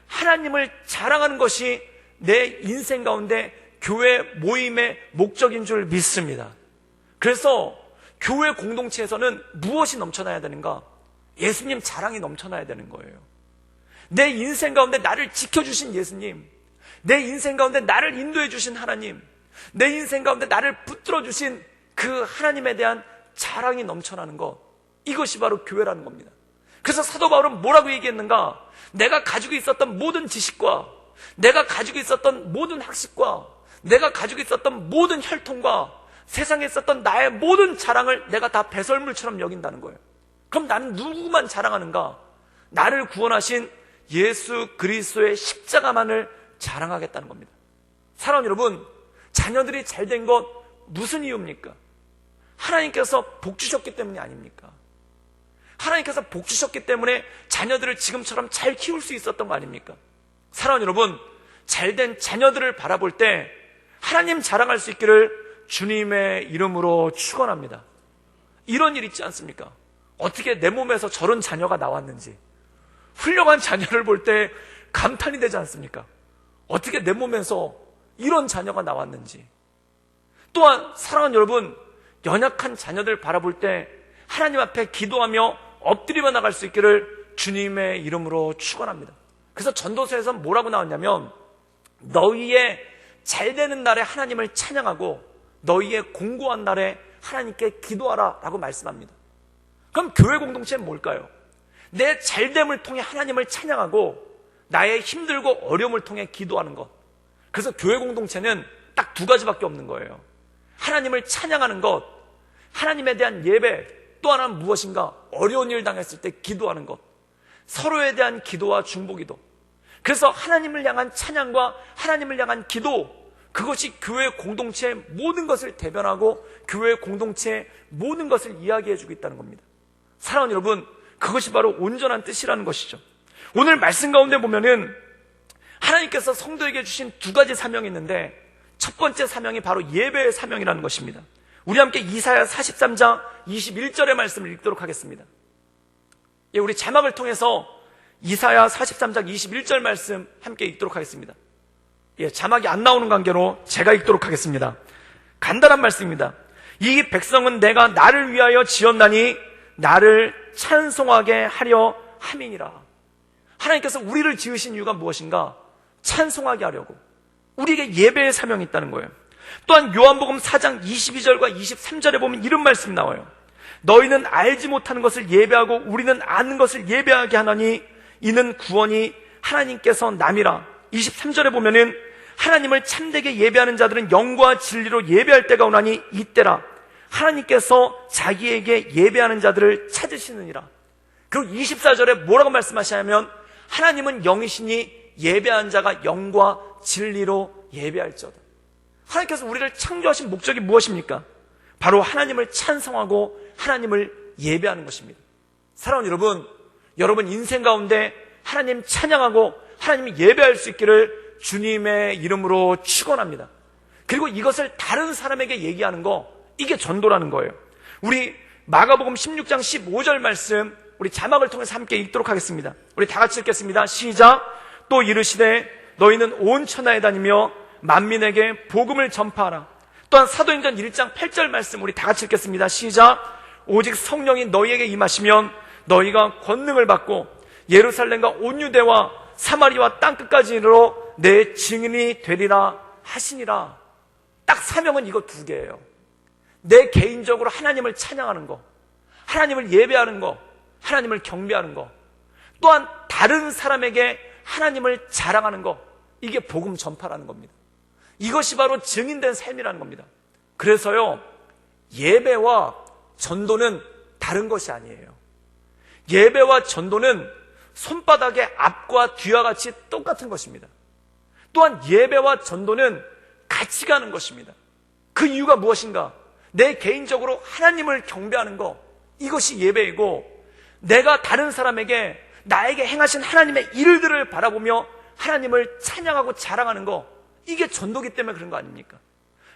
하나님을 자랑하는 것이 내 인생 가운데 교회 모임의 목적인 줄 믿습니다. 그래서 교회 공동체에서는 무엇이 넘쳐나야 되는가? 예수님 자랑이 넘쳐나야 되는 거예요. 내 인생 가운데 나를 지켜주신 예수님, 내 인생 가운데 나를 인도해 주신 하나님, 내 인생 가운데 나를 붙들어 주신 그 하나님에 대한 자랑이 넘쳐나는 것, 이것이 바로 교회라는 겁니다. 그래서 사도 바울은 뭐라고 얘기했는가? 내가 가지고 있었던 모든 지식과, 내가 가지고 있었던 모든 학식과, 내가 가지고 있었던 모든 혈통과, 세상에 있었던 나의 모든 자랑을 내가 다 배설물처럼 여긴다는 거예요. 그럼 나는 누구만 자랑하는가? 나를 구원하신 예수 그리스도의 십자가만을 자랑하겠다는 겁니다. 사랑하는 여러분, 자녀들이 잘된 것 무슨 이유입니까? 하나님께서 복 주셨기 때문이 아닙니까? 하나님께서 복 주셨기 때문에 자녀들을 지금처럼 잘 키울 수 있었던 거 아닙니까? 사랑하는 여러분, 잘된 자녀들을 바라볼 때 하나님 자랑할 수 있기를 주님의 이름으로 축원합니다. 이런 일 있지 않습니까? 어떻게 내 몸에서 저런 자녀가 나왔는지, 훌륭한 자녀를 볼 때 감탄이 되지 않습니까? 어떻게 내 몸에서 이런 자녀가 나왔는지. 또한 사랑하는 여러분, 연약한 자녀들 바라볼 때 하나님 앞에 기도하며 엎드려 나갈 수 있기를 주님의 이름으로 축원합니다. 그래서 전도서에서 뭐라고 나왔냐면, 너희의 잘되는 날에 하나님을 찬양하고 너희의 공고한 날에 하나님께 기도하라 라고 말씀합니다. 그럼 교회 공동체는 뭘까요? 내 잘됨을 통해 하나님을 찬양하고 나의 힘들고 어려움을 통해 기도하는 것. 그래서 교회 공동체는 딱 두 가지밖에 없는 거예요. 하나님을 찬양하는 것, 하나님에 대한 예배, 또 하나는 무엇인가? 어려운 일 당했을 때 기도하는 것. 서로에 대한 기도와 중보기도. 그래서 하나님을 향한 찬양과 하나님을 향한 기도, 그것이 교회 공동체의 모든 것을 대변하고 교회 공동체의 모든 것을 이야기해주고 있다는 겁니다. 사랑하는 여러분, 그것이 바로 온전한 뜻이라는 것이죠. 오늘 말씀 가운데 보면은 하나님께서 성도에게 주신 두 가지 사명이 있는데, 첫 번째 사명이 바로 예배의 사명이라는 것입니다. 우리 함께 이사야 43장 21절의 말씀을 읽도록 하겠습니다. 예, 우리 자막을 통해서 이사야 43장 21절 말씀 함께 읽도록 하겠습니다. 예, 자막이 안 나오는 관계로 제가 읽도록 하겠습니다. 간단한 말씀입니다. 이 백성은 내가 나를 위하여 지었나니 나를 찬송하게 하려 함이니라. 하나님께서 우리를 지으신 이유가 무엇인가? 찬송하게 하려고. 우리에게 예배의 사명이 있다는 거예요. 또한 요한복음 4장 22절과 23절에 보면 이런 말씀이 나와요. 너희는 알지 못하는 것을 예배하고 우리는 아는 것을 예배하게 하나니 이는 구원이 하나님께서 남이라. 23절에 보면은 하나님을 참되게 예배하는 자들은 영과 진리로 예배할 때가 오나니 이때라. 하나님께서 자기에게 예배하는 자들을 찾으시느니라. 그리고 24절에 뭐라고 말씀하시냐면 하나님은 영이시니 예배하는 자가 영과 진리로 예배할지어다. 하나님께서 우리를 창조하신 목적이 무엇입니까? 바로 하나님을 찬송하고 하나님을 예배하는 것입니다. 사랑하는 여러분, 여러분 인생 가운데 하나님 찬양하고 하나님을 예배할 수 있기를 주님의 이름으로 축원합니다. 그리고 이것을 다른 사람에게 얘기하는 거, 이게 전도라는 거예요. 우리 마가복음 16장 15절 말씀 우리 자막을 통해서 함께 읽도록 하겠습니다. 우리 다 같이 읽겠습니다. 시작. 또 이르시되 너희는 온 천하에 다니며 만민에게 복음을 전파하라. 또한 사도행전 1장 8절 말씀 우리 다 같이 읽겠습니다. 시작. 오직 성령이 너희에게 임하시면 너희가 권능을 받고 예루살렘과 온 유대와 사마리아와 땅끝까지 이르러 내 증인이 되리라 하시니라. 딱 사명은 이거 두 개예요. 내 개인적으로 하나님을 찬양하는 거, 하나님을 예배하는 거, 하나님을 경배하는 거, 또한 다른 사람에게 하나님을 자랑하는 거, 이게 복음 전파라는 겁니다. 이것이 바로 증인된 삶이라는 겁니다. 그래서요, 예배와 전도는 다른 것이 아니에요. 예배와 전도는 손바닥의 앞과 뒤와 같이 똑같은 것입니다. 또한 예배와 전도는 같이 가는 것입니다. 그 이유가 무엇인가? 내 개인적으로 하나님을 경배하는 것, 이것이 예배이고, 내가 다른 사람에게 나에게 행하신 하나님의 일들을 바라보며 하나님을 찬양하고 자랑하는 것, 이게 전도기 때문에 그런 거 아닙니까?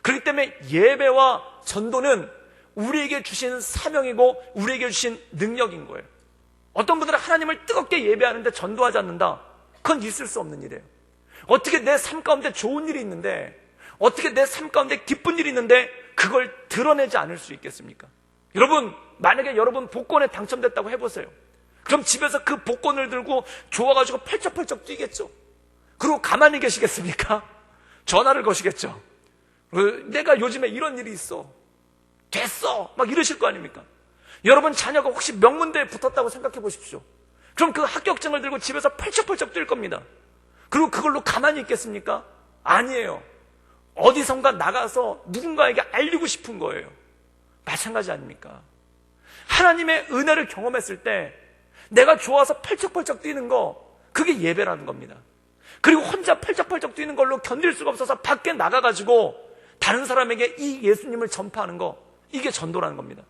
그렇기 때문에 예배와 전도는 우리에게 주신 사명이고 우리에게 주신 능력인 거예요. 어떤 분들은 하나님을 뜨겁게 예배하는데 전도하지 않는다. 그건 있을 수 없는 일이에요. 어떻게 내 삶 가운데 좋은 일이 있는데, 어떻게 내 삶 가운데 기쁜 일이 있는데 그걸 드러내지 않을 수 있겠습니까? 여러분, 만약에 여러분 복권에 당첨됐다고 해보세요. 그럼 집에서 그 복권을 들고 좋아가지고 펄쩍펄쩍 뛰겠죠. 그리고 가만히 계시겠습니까? 전화를 거시겠죠. 내가 요즘에 이런 일이 있어. 됐어. 막 이러실 거 아닙니까? 여러분 자녀가 혹시 명문대에 붙었다고 생각해 보십시오. 그럼 그 합격증을 들고 집에서 펄쩍펄쩍 뛸 겁니다. 그리고 그걸로 가만히 있겠습니까? 아니에요. 어디선가 나가서 누군가에게 알리고 싶은 거예요. 마찬가지 아닙니까? 하나님의 은혜를 경험했을 때 내가 좋아서 펄쩍펄쩍 뛰는 거, 그게 예배라는 겁니다. 그리고 혼자 펄쩍펄쩍 뛰는 걸로 견딜 수가 없어서 밖에 나가가지고 다른 사람에게 이 예수님을 전파하는 거, 이게 전도라는 겁니다.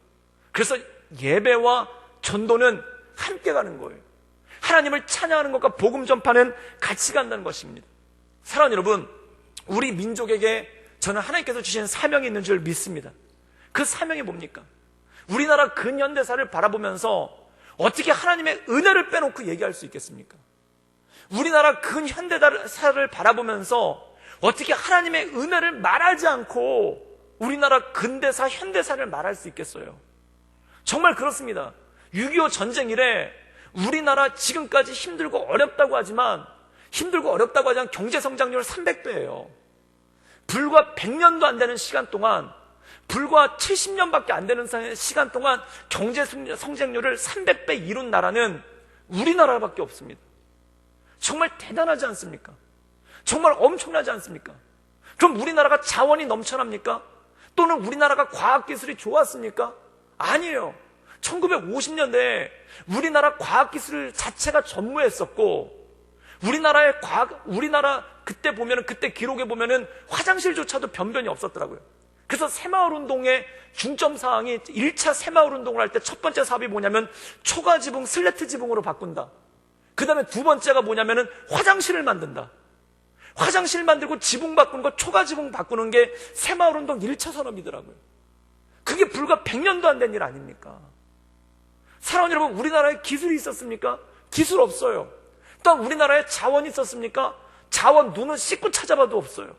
그래서 예배와 전도는 함께 가는 거예요. 하나님을 찬양하는 것과 복음 전파는 같이 간다는 것입니다. 사랑하는 여러분, 우리 민족에게 저는 하나님께서 주신 사명이 있는 줄 믿습니다. 그 사명이 뭡니까? 우리나라 근현대사를 바라보면서 어떻게 하나님의 은혜를 빼놓고 얘기할 수 있겠습니까? 우리나라 근현대사를 바라보면서 어떻게 하나님의 은혜를 말하지 않고 우리나라 근대사, 현대사를 말할 수 있겠어요? 정말 그렇습니다. 6.25 전쟁 이래 우리나라 지금까지 힘들고 어렵다고 하지만 경제 성장률 300배예요. 불과 100년도 안 되는 시간 동안, 불과 70년밖에 안 되는 시간 동안 경제 성장률을 300배 이룬 나라는 우리나라밖에 없습니다. 정말 대단하지 않습니까? 정말 엄청나지 않습니까? 그럼 우리나라가 자원이 넘쳐납니까? 또는 우리나라가 과학기술이 좋았습니까? 아니에요. 1950년대에 우리나라 과학기술 자체가 전무했었고, 우리나라 그때 기록에 보면은 화장실조차도 변변이 없었더라고요. 그래서 새마을운동의 중점사항이 1차 새마을운동을 할 때 첫 번째 사업이 뭐냐면 초가지붕 슬래트 지붕으로 바꾼다. 그 다음에 두 번째가 뭐냐면은 화장실을 만든다. 화장실 만들고 지붕 바꾸는 거, 초가지붕 바꾸는 게 새마을운동 1차 산업이더라고요. 그게 불과 100년도 안 된 일 아닙니까? 사랑하는 여러분, 우리나라에 기술이 있었습니까? 기술 없어요. 또한 우리나라에 자원이 있었습니까? 자원 눈을 씻고 찾아봐도 없어요.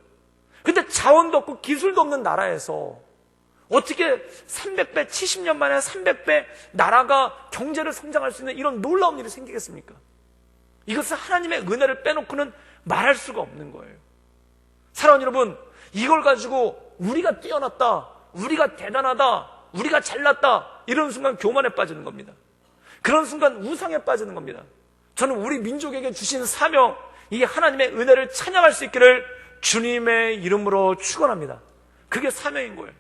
근데 자원도 없고 기술도 없는 나라에서 어떻게 300배, 70년 만에 300배 나라가 경제를 성장할 수 있는 이런 놀라운 일이 생기겠습니까? 이것은 하나님의 은혜를 빼놓고는 말할 수가 없는 거예요. 사랑하는 여러분, 이걸 가지고 우리가 뛰어났다, 우리가 대단하다, 우리가 잘났다, 이런 순간 교만에 빠지는 겁니다. 그런 순간 우상에 빠지는 겁니다. 저는 우리 민족에게 주신 사명, 이 하나님의 은혜를 찬양할 수 있기를 주님의 이름으로 축원합니다. 그게 사명인 거예요.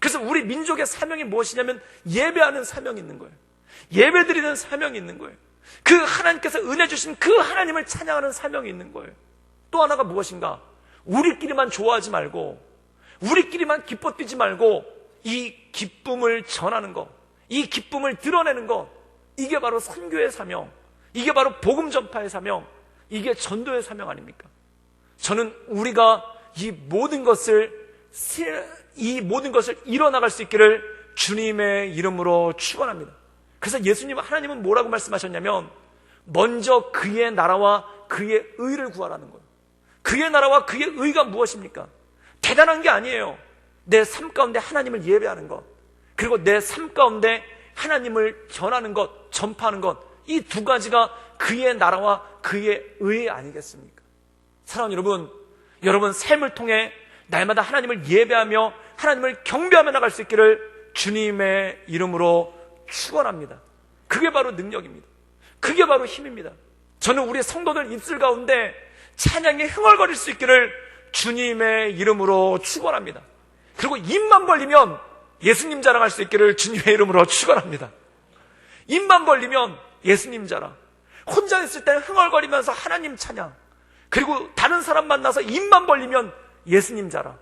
그래서 우리 민족의 사명이 무엇이냐면 예배하는 사명이 있는 거예요. 예배드리는 사명이 있는 거예요. 그 하나님께서 은혜 주신 그 하나님을 찬양하는 사명이 있는 거예요. 또 하나가 무엇인가? 우리끼리만 좋아하지 말고, 우리끼리만 기뻐 뛰지 말고 이 기쁨을 전하는 것, 이 기쁨을 드러내는 것, 이게 바로 선교의 사명, 이게 바로 복음 전파의 사명, 이게 전도의 사명 아닙니까? 저는 우리가 이 모든 것을 이뤄나갈 수 있기를 주님의 이름으로 축원합니다. 그래서 하나님은 뭐라고 말씀하셨냐면 먼저 그의 나라와 그의 의를 구하라는 거예요. 그의 나라와 그의 의가 무엇입니까? 대단한 게 아니에요. 내 삶 가운데 하나님을 예배하는 것, 그리고 내 삶 가운데 하나님을 전하는 것, 전파하는 것, 이 두 가지가 그의 나라와 그의 의 아니겠습니까? 사랑하는 여러분 삶을 통해 날마다 하나님을 예배하며 하나님을 경배하며 나갈 수 있기를 주님의 이름으로 축원합니다. 그게 바로 능력입니다. 그게 바로 힘입니다. 저는 우리 성도들 입술 가운데 찬양이 흥얼거릴 수 있기를 주님의 이름으로 축원합니다. 그리고 입만 벌리면 예수님 자랑할 수 있기를 주님의 이름으로 축원합니다. 입만 벌리면 예수님 자랑, 혼자 있을 때는 흥얼거리면서 하나님 찬양, 그리고 다른 사람 만나서 입만 벌리면 예수님 자랑,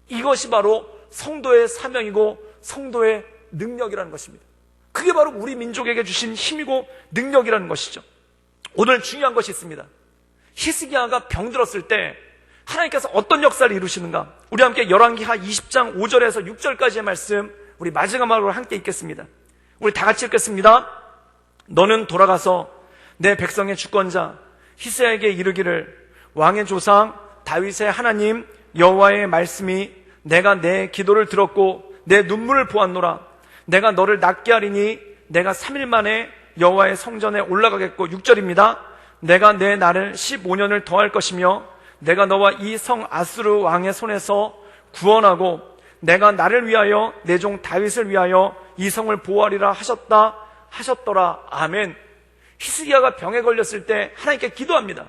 이것이 바로 성도의 사명이고 성도의 능력이라는 것입니다. 그게 바로 우리 민족에게 주신 힘이고 능력이라는 것이죠. 오늘 중요한 것이 있습니다. 히스기야가 병들었을 때 하나님께서 어떤 역사를 이루시는가? 우리 함께 열왕기하 20장 5절에서 6절까지의 말씀, 우리 마지막으로 함께 읽겠습니다. 우리 다 같이 읽겠습니다. 너는 돌아가서 내 백성의 주권자 히스기야에게 이르기를, 왕의 조상 다윗의 하나님 여호와의 말씀이 내가 내 기도를 들었고 내 눈물을 보았노라. 내가 너를 낫게 하리니 내가 3일 만에 여호와의 성전에 올라가겠고, 6절입니다. 내가 내 날을 15년을 더할 것이며 내가 너와 이 성 아수르 왕의 손에서 구원하고 내가 나를 위하여 내 종 다윗을 위하여 이 성을 보호하리라 하셨더라. 아멘. 히스기야가 병에 걸렸을 때 하나님께 기도합니다.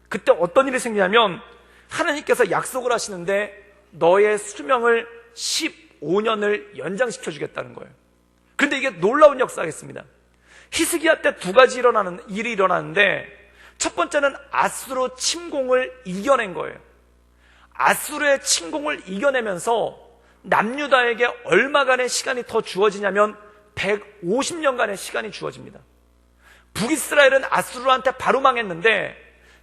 그때 어떤 일이 생기냐면 하나님께서 약속을 하시는데 너의 수명을 15년을 연장시켜 주겠다는 거예요. 그런데 이게 놀라운 역사겠습니다. 히스기야 때 두 가지 일이 일어나는데 첫 번째는 아수르 침공을 이겨낸 거예요. 아수르의 침공을 이겨내면서 남유다에게 얼마간의 시간이 더 주어지냐면 150년간의 시간이 주어집니다. 북이스라엘은 아수르한테 바로 망했는데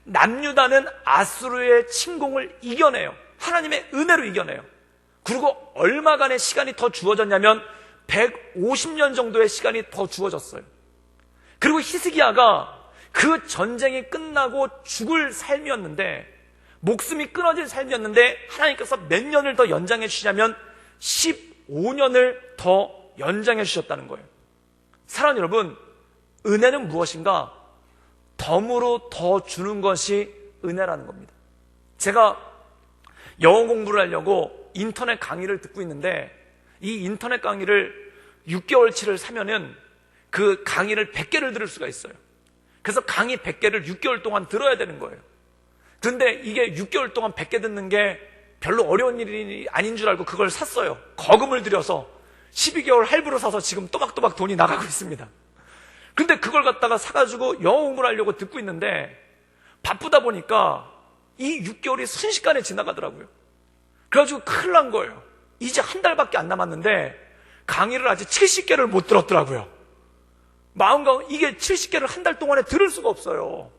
남유다는 아수르의 침공을 이겨내요. 하나님의 은혜로 이겨내요. 그리고 얼마간의 시간이 더 주어졌냐면 150년 정도의 시간이 더 주어졌어요. 그리고 히스기야가 그 전쟁이 끝나고 죽을 삶이었는데, 목숨이 끊어질 삶이었는데 하나님께서 몇 년을 더 연장해 주시냐면 15년을 더 연장해 주셨다는 거예요. 사랑하는 여러분, 은혜는 무엇인가? 덤으로 더 주는 것이 은혜라는 겁니다. 제가 영어 공부를 하려고 인터넷 강의를 듣고 있는데 이 인터넷 강의를 6개월치를 사면은 그 강의를 100개를 들을 수가 있어요. 그래서 강의 100개를 6개월 동안 들어야 되는 거예요. 그런데 이게 6개월 동안 100개 듣는 게 별로 어려운 일이 아닌 줄 알고 그걸 샀어요. 거금을 들여서 12개월 할부로 사서 지금 또박또박 돈이 나가고 있습니다. 근데 그걸 갖다가 사가지고 영어 공부를 하려고 듣고 있는데 바쁘다 보니까 이 6개월이 순식간에 지나가더라고요. 그래가지고 큰일 난 거예요. 이제 한 달밖에 안 남았는데 강의를 아직 70개를 못 들었더라고요. 마음과 이게 70개를 한 달 동안에 들을 수가 없어요.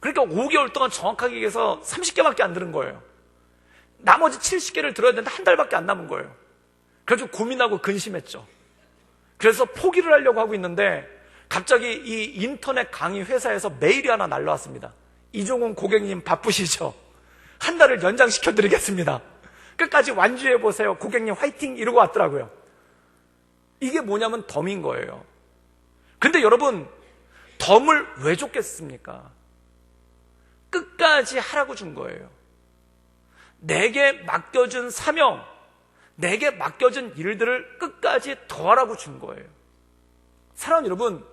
그러니까 5개월 동안 정확하게 얘기해서 30개밖에 안 들은 거예요. 나머지 70개를 들어야 되는데 한 달밖에 안 남은 거예요. 그래서 고민하고 근심했죠. 그래서 포기를 하려고 하고 있는데 갑자기 이 인터넷 강의 회사에서 메일이 하나 날라왔습니다. 이종훈 고객님 바쁘시죠? 한 달을 연장시켜드리겠습니다. 끝까지 완주해보세요. 고객님 화이팅! 이러고 왔더라고요. 이게 뭐냐면 덤인 거예요. 근데 여러분, 덤을 왜 줬겠습니까? 끝까지 하라고 준 거예요. 내게 맡겨준 사명, 내게 맡겨준 일들을 끝까지 더하라고 준 거예요. 사랑하는 여러분,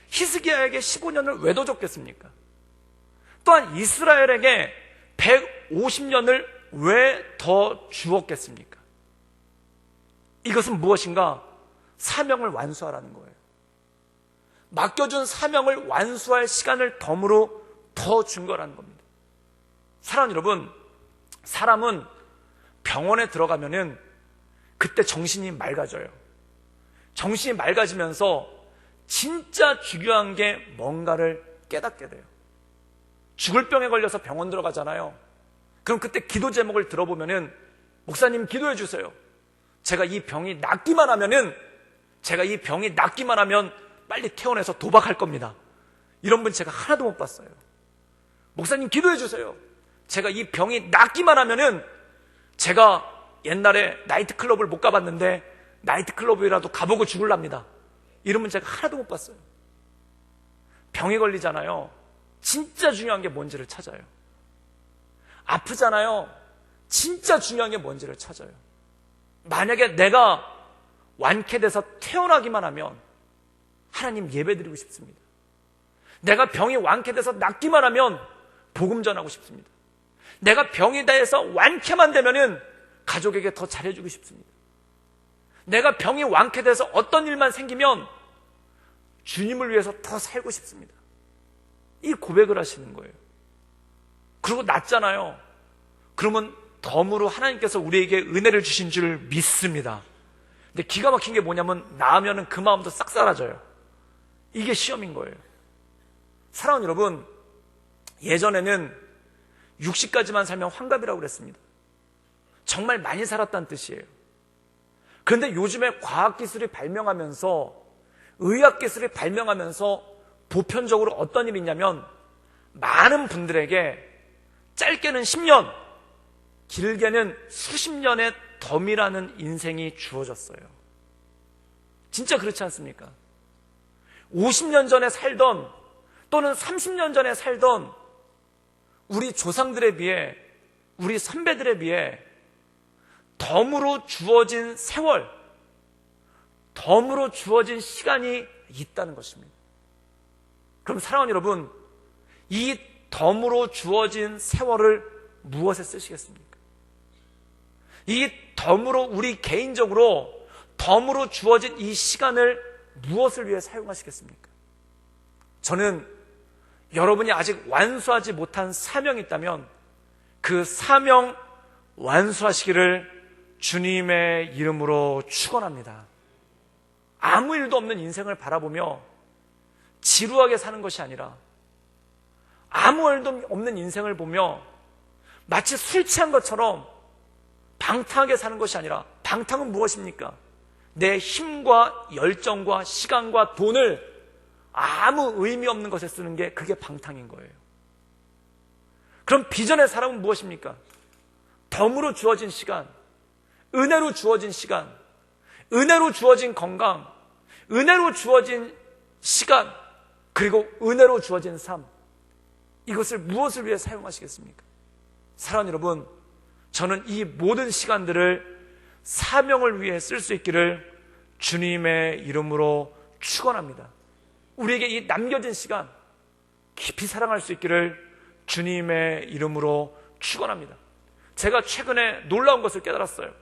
히스기야에게 15년을 왜 더 줬겠습니까? 또한 이스라엘에게 150년을 왜 더 주었겠습니까? 이것은 무엇인가? 사명을 완수하라는 거예요. 맡겨준 사명을 완수할 시간을 덤으로 더 준 거라는 겁니다. 사랑하는 여러분, 사람은 병원에 들어가면은 그때 정신이 맑아져요. 정신이 맑아지면서 진짜 중요한 게 뭔가를 깨닫게 돼요. 죽을 병에 걸려서 병원 들어가잖아요. 그럼 그때 기도 제목을 들어보면은 목사님 기도해 주세요. 제가 이 병이 낫기만 하면 빨리 퇴원해서 도박할 겁니다. 이런 분 제가 하나도 못 봤어요. 목사님 기도해 주세요. 제가 이 병이 낫기만 하면은 제가 옛날에 나이트클럽을 못 가봤는데 나이트클럽이라도 가보고 죽을랍니다. 이런 분 제가 하나도 못 봤어요. 병에 걸리잖아요. 진짜 중요한 게 뭔지를 찾아요. 아프잖아요. 진짜 중요한 게 뭔지를 찾아요. 만약에 내가 완쾌돼서 태어나기만 하면 하나님 예배드리고 싶습니다. 내가 병이 완쾌돼서 낫기만 하면 복음 전하고 싶습니다. 내가 병이 돼서 완쾌만 되면은 가족에게 더 잘해주고 싶습니다. 내가 병이 완쾌돼서 어떤 일만 생기면 주님을 위해서 더 살고 싶습니다. 이 고백을 하시는 거예요. 그리고 낫잖아요. 그러면 덤으로 하나님께서 우리에게 은혜를 주신 줄 믿습니다. 근데 기가 막힌 게 뭐냐면 나으면은 그 마음도 싹 사라져요. 이게 시험인 거예요. 사랑하는 여러분, 예전에는 60까지만 살면 환갑이라고 그랬습니다. 정말 많이 살았다는 뜻이에요. 그런데 요즘에 과학기술이 발명하면서 의학기술이 발명하면서 보편적으로 어떤 일이 있냐면 많은 분들에게 짧게는 10년, 길게는 수십 년의 덤이라는 인생이 주어졌어요. 진짜 그렇지 않습니까? 50년 전에 살던 또는 30년 전에 살던 우리 조상들에 비해, 우리 선배들에 비해 덤으로 주어진 세월, 덤으로 주어진 시간이 있다는 것입니다. 그럼 사랑하는 여러분, 이 덤으로 주어진 세월을 무엇에 쓰시겠습니까? 이 덤으로, 우리 개인적으로 덤으로 주어진 이 시간을 무엇을 위해 사용하시겠습니까? 저는 여러분이 아직 완수하지 못한 사명이 있다면 그 사명 완수하시기를 주님의 이름으로 축원합니다. 아무 일도 없는 인생을 바라보며 지루하게 사는 것이 아니라, 아무 일도 없는 인생을 보며 마치 술 취한 것처럼 방탕하게 사는 것이 아니라, 방탕은 무엇입니까? 내 힘과 열정과 시간과 돈을 아무 의미 없는 것에 쓰는 게, 그게 방탕인 거예요. 그럼 비전의 사람은 무엇입니까? 덤으로 주어진 시간, 은혜로 주어진 시간, 은혜로 주어진 건강, 은혜로 주어진 시간, 그리고 은혜로 주어진 삶, 이것을 무엇을 위해 사용하시겠습니까? 사랑하는 여러분, 저는 이 모든 시간들을 사명을 위해 쓸 수 있기를 주님의 이름으로 축원합니다. 우리에게 이 남겨진 시간 깊이 사랑할 수 있기를 주님의 이름으로 축원합니다. 제가 최근에 놀라운 것을 깨달았어요.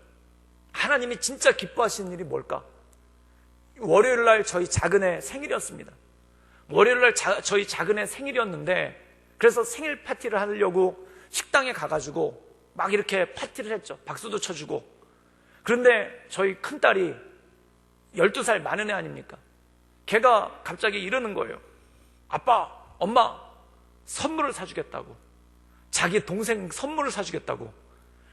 하나님이 진짜 기뻐하시는 일이 뭘까? 월요일 날 저희 작은애 생일이었습니다. 월요일 날 저희 작은애 생일이었는데, 그래서 생일 파티를 하려고 식당에 가가지고 막 이렇게 파티를 했죠. 박수도 쳐주고. 그런데 저희 큰딸이 12살 많은 애 아닙니까? 걔가 갑자기 이러는 거예요. 아빠, 엄마, 선물을 사주겠다고. 자기 동생 선물을 사주겠다고.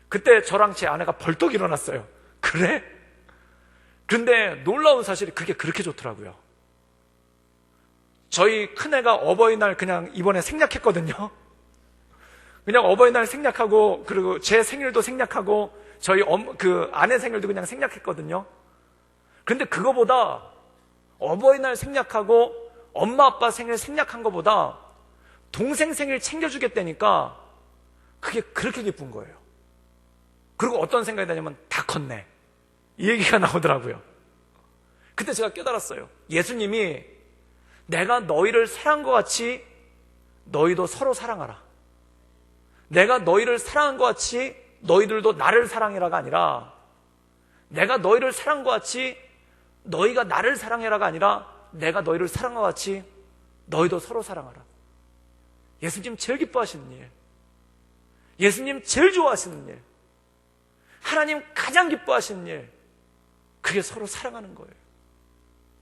그때 저랑 제 아내가 벌떡 일어났어요. 그래? 그런데 놀라운 사실이 그게 그렇게 좋더라고요. 저희 큰애가 어버이날 그냥 이번에 생략했거든요. 그냥 어버이날 생략하고, 그리고 제 생일도 생략하고, 저희 그 아내 생일도 그냥 생략했거든요. 그런데 그거보다 어버이날 생략하고 엄마 아빠 생일 생략한 것보다 동생 생일 챙겨주겠다니까 그게 그렇게 기쁜 거예요. 그리고 어떤 생각이 나냐면, 다 컸네, 이 얘기가 나오더라고요. 그때 제가 깨달았어요. 예수님이 내가 너희를 사랑한 것 같이 너희도 서로 사랑하라. 내가 너희를 사랑한 것 같이 너희들도 나를 사랑해라가 아니라, 내가 너희를 사랑한 것 같이 너희가 나를 사랑해라가 아니라, 내가 너희를 사랑한 것 같이 너희도 서로 사랑하라. 예수님 제일 기뻐하시는 일, 예수님 제일 좋아하시는 일, 하나님 가장 기뻐하시는 일, 그게 서로 사랑하는 거예요.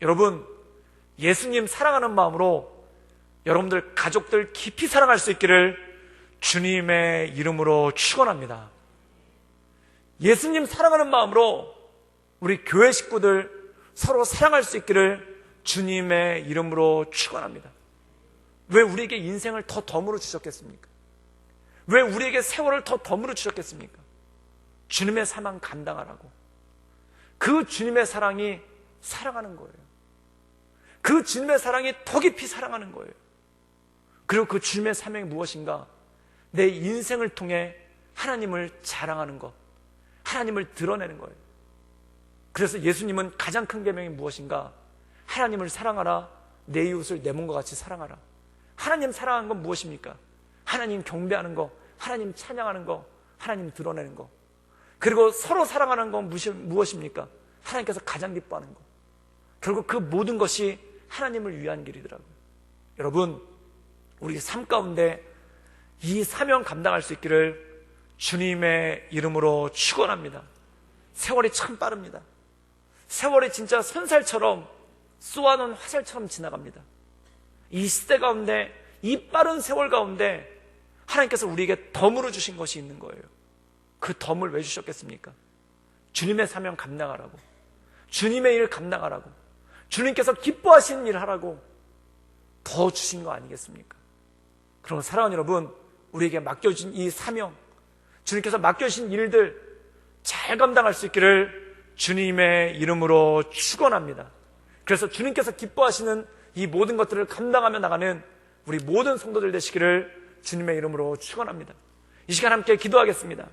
여러분, 예수님 사랑하는 마음으로 여러분들 가족들 깊이 사랑할 수 있기를 주님의 이름으로 축원합니다. 예수님 사랑하는 마음으로 우리 교회 식구들 서로 사랑할 수 있기를 주님의 이름으로 축원합니다. 왜 우리에게 인생을 더 덤으로 주셨겠습니까? 왜 우리에게 세월을 더 덤으로 주셨겠습니까? 주님의 사랑 감당하라고. 그 주님의 사랑이 사랑하는 거예요. 그 주님의 사랑이 더 깊이 사랑하는 거예요. 그리고 그 주님의 사명이 무엇인가? 내 인생을 통해 하나님을 자랑하는 것, 하나님을 드러내는 거예요. 그래서 예수님은 가장 큰 계명이 무엇인가? 하나님을 사랑하라, 내 이웃을 내 몸과 같이 사랑하라. 하나님 사랑하는 건 무엇입니까? 하나님 경배하는 거, 하나님 찬양하는 거, 하나님 드러내는 거. 그리고 서로 사랑하는 건 무엇입니까? 하나님께서 가장 기뻐하는 거. 결국 그 모든 것이 하나님을 위한 길이더라고요. 여러분, 우리 삶 가운데 이 사명 감당할 수 있기를 주님의 이름으로 축원합니다. 세월이 참 빠릅니다. 세월이 진짜 선살처럼, 쏘아놓은 화살처럼 지나갑니다. 이 시대 가운데, 이 빠른 세월 가운데 하나님께서 우리에게 덤으로 주신 것이 있는 거예요. 그 덤을 왜 주셨겠습니까? 주님의 사명 감당하라고, 주님의 일 감당하라고, 주님께서 기뻐하시는 일 하라고 더 주신 거 아니겠습니까? 그럼 사랑하는 여러분, 우리에게 맡겨주신 이 사명, 주님께서 맡겨주신 일들 잘 감당할 수 있기를 주님의 이름으로 축원합니다. 그래서 주님께서 기뻐하시는 이 모든 것들을 감당하며 나가는 우리 모든 성도들 되시기를 주님의 이름으로 축원합니다. 이 시간 함께 기도하겠습니다.